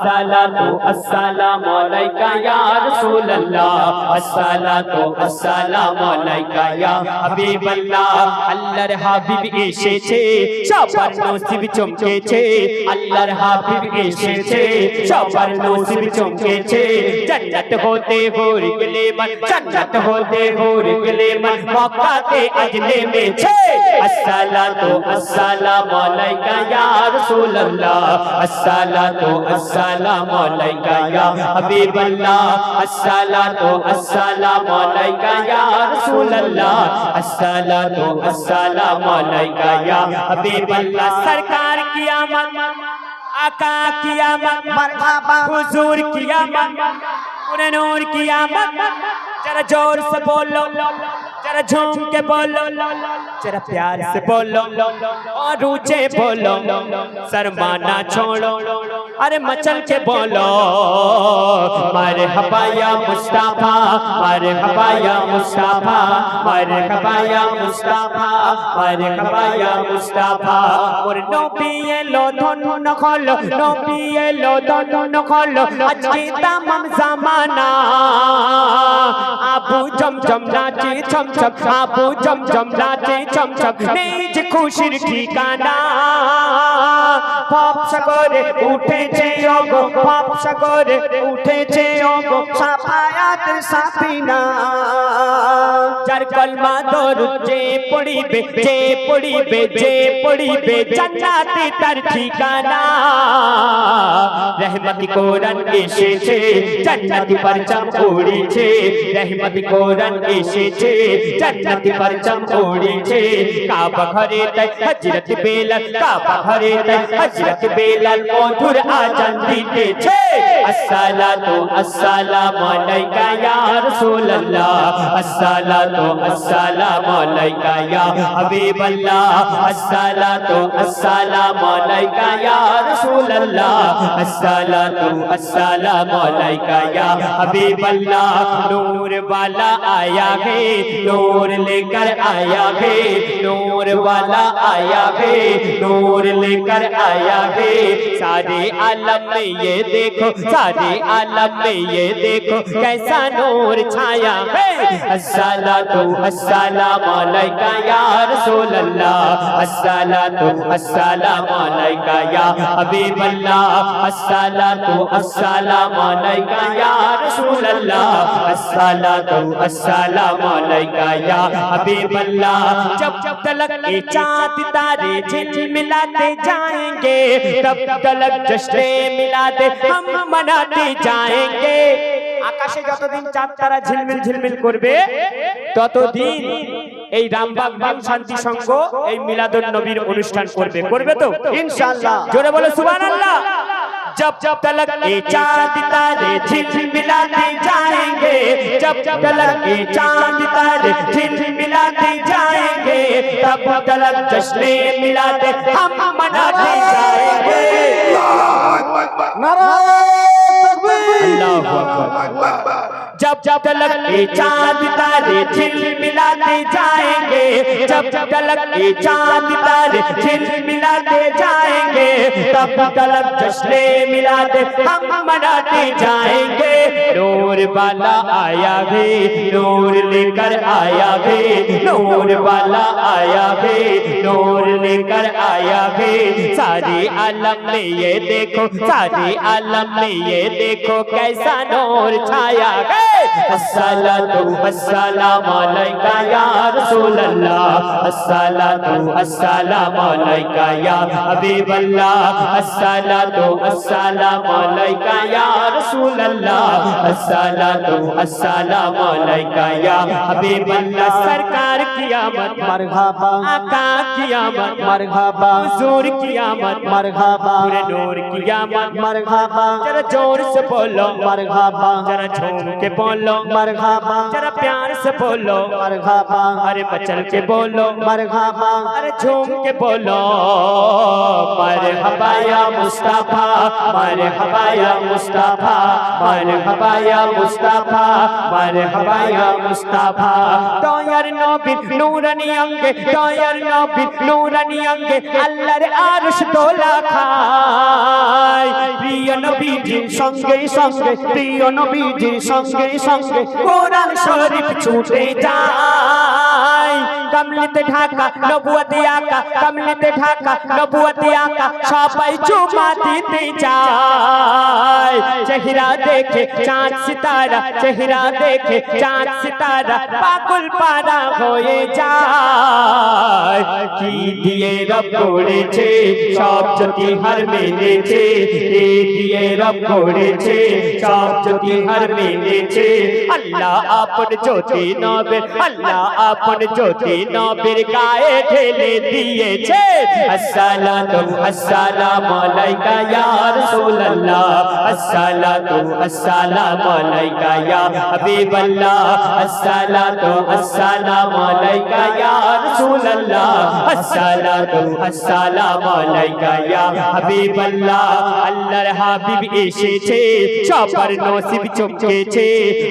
अस्सलातु अस्सलामु अलैका या रसूलल्लाह अस्सलातु अस्सलामु अलैका या হাবিবাল্লাহ আল্লাহর হাবিব এসেছে সবার নসিব চমকেছে আল্লাহর হাবিব এসেছে সবার নসিব চমকেছে জান্নাত হতে ভোর গেলে মন জান্নাত হতে ভোর গেলে মন মক্কাতে আজ নেমেছে अस्सलातु अस्सलामु अलैका या रसूलल्लाह अस्सलातु अस्सलामु अलैका या हबीबल्लाह अस्सलातु अस्सलामु अलैका या रसूलल्लाह अस्सलातु अस्सलामु अलैका या हबीबल्लाह सरकार की आमद आका की आमद मरहबा हुजूर की आमद पूरे नूर की आमद जरा जोर से बोलो जरा झूम के बोलो जरा प्यार से बोलो और ऊंचे बोलो शर्माना छोड़ो अरे मचल के बोलो मरहबा या मुस्तफा मरहबा या मुस्तफा मरहबा या मुस्तफा मरहबा या मुस्तफा और नबी एलो धन खलो नबी एलो धन खलो आज की तमाम जमाना আবু জমজম নাচে ছমছম আবু জমজম নাচে ছমছম নিজ খুশির ঠিকানা পাপ সাগরে উঠেছে ওগো পাপ সাগরে উঠেছে ওগো সাফায়াত সাফিনা যার কলমা দরুদ যে পড়িবে জান্নাতে তার ঠিকানা রহমতি কোরআন এসেছে জান্নাতি পরচম উড়েছে रहमती कुरान एसेছে জান্নাতি পরচম উড়েছে কাবা ঘরে তাই হযরত বেলাল কাবা ঘরে তাই হযরত বেলাল মধুর আজান দিতেছে अस्सलातु अस्सलामु अलैका या रसूलल्लाह अस्सलातु अस्सलामु अलैका या हबीबल्लाह अस्सलातु अस्सलामु अलैका या रसूलल्लाह अस्सलातु अस्सलामु अलैका या हबीबल्लाह नूर वाला आया है नूर लेकर आया है नूर वाला आया है नूर लेकर आया है सारे आलम में ये देखो सारे आलम में ये देखो कैसा नूर छाया है अस्सलातु अस्सलामु अलैका या रसूलल्लाह अस्सलातु अस्सलामु अलैका या हबीबल्लाह अस्सलातु अस्सलामु अलैका या रसूलल्लाह अस्सलातु अस्सलामु अलैका या हबीबल्लाह जब तलक ये चाँद तारे झिलमिलाते जाएंगे तब तलक जश्न मिलाते हम मनाते जाएंगे আকাশে যতদিন চাঁদ তারা ঝিলমিল ঝিলমিল করবে ততদিন এই রামবাগ বাগ শান্তি সংঘ এই মিলাদুন নবীর অনুষ্ঠান করবে তো ইনশাআল্লাহ জোরে বলো সুবহানাল্লাহ जब तलक ये चाँद तारे झिलमिलाते जाएंगे जब तलक ये चाँद तारे झिलमिलाते जाएंगे तब तलक जश्न मिलाते हम मनाते जाएंगे अल्लाहु अकबर जब तलक ये चाँद तारे झिलमिलाते जाएंगे जब तलक ये चाँद तारे झिलमिलाते जाएंगे तब तलक जश्न मिलाते हम मनाते जाएंगे नूर वाला आया है नूर लेकर आया है नूर वाला आया है नूर लेकर आया है सारे आलम में ये देखो सारे आलम में ये देखो कैसा नूर छाया है अस्सलातु अस्सलामु अलैका या रसूलल्लाह अस्सलातु अस्सलामु अलैका या हबीबल्लाह अस्सलातु अस्सलामु अलैका या रसूलल्लाह अस्सलातु अस्सलामु अलैका या हबीबल्लाह सरकार की आमद मरहबा आका की आमद मरहबा हुजूर की आमद मरहबा पूरे नूर की आमद मरहबा जरा जोर से बोलो मरहबा जरा झूम के बोलो मरहबा जरा प्यार से बोलो मरहबा अरे मचल के बोलो मरहबा अरे झूम के बोलो मरहबा या मुस्तफा मरहबा या मुस्तफा মারহাবা ইয়া মুস্তাফা মারহাবা ইয়া মুস্তাফা দয়ার নবীর নূরানি অঙ্গে দয়ার নবীর নূরানি অঙ্গে আল্লাহর আরশ দোলা খায় প্রিয় নবীজির সঙ্গে সঙ্গে প্রিয় নবীজির সঙ্গে সঙ্গে কোরআন শরীফ ছুটে যায় কমলিতে ঢাকা নবুয়তে আকা কমলিতে ঢাকা নবুয়তে আকা সবাই চুমা দিতে যায় চেহারা দেখে চাঁদ সিতারা চেহারা দেখে চাঁদ সিতারা পাগল পারা হয়ে যায় কি দিয়ে রব করেছে সব জ্যোতি হার মেলেছে কি দিয়ে রব করেছে সব জ্যোতি হার মেলেছে আল্লাহ আপন জ্যোতি নবের আল্লাহ আপন জ্যোতি নবীর গায়ে ঢেলে দিয়েছে আসসালাতু আসসালামু আলাইকা ইয়া রাসূলুল্লাহ আসসালাতু আসসালামু আলাইকা ইয়া হাবিবাল্লাহ আসসালাতু আসসালামু আলাইকা ইয়া রাসূলুল্লাহ আসসালাতু আসসালামু আলাইকা ইয়া হাবিবাল্লাহ আল্লাহর হাবিব এসেছে সবার নসিব চমকেছে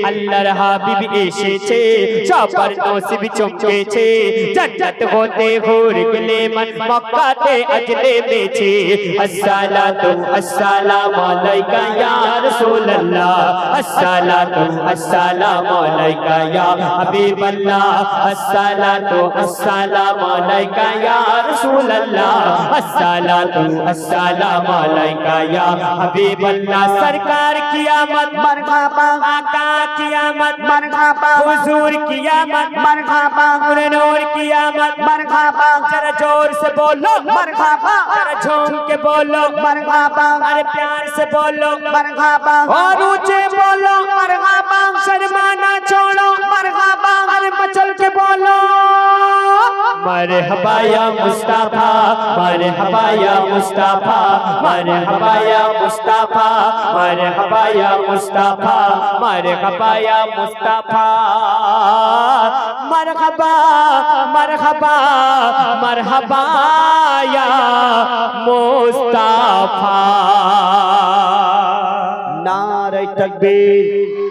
আল্লাহর হাবিব এসেছে সবার নসিব চমকেছে जन्नत होते हुर गले मन मक्काते अजले में छे अस्सलातु अस्सलामु अलैका या रसूल अल्लाह अस्सलातु अस्सलामु अलैका या हबीब अल्लाह अस्सलातु अस्सलामु अलैका या रसूल अल्लाह अस्सलातु अस्सलामु अलैका या हबीब अल्लाह सरकार कियामत मरहबा आका कियामत मरहबा हुजूर कियामत मरहबा नूर कियामत मरहबा जरा जोर से बोलो मरहबा जरा झूम के बोलो मरहबा अरे प्यार से बोलो मरहबा और ऊंचे बोलो मरहबा शर्माना छोड़ो मरहबा अरे मचल के बोलो मरहबा या मुस्ताफा मरहबा या मुस्ताफा मरहबा या मुस्ताफा मरहबा या मुस्ताफा मरहबा या मुस्ताफा मरहबा मरहबा मरहबा या मुस्ताफा नारे तकबीर।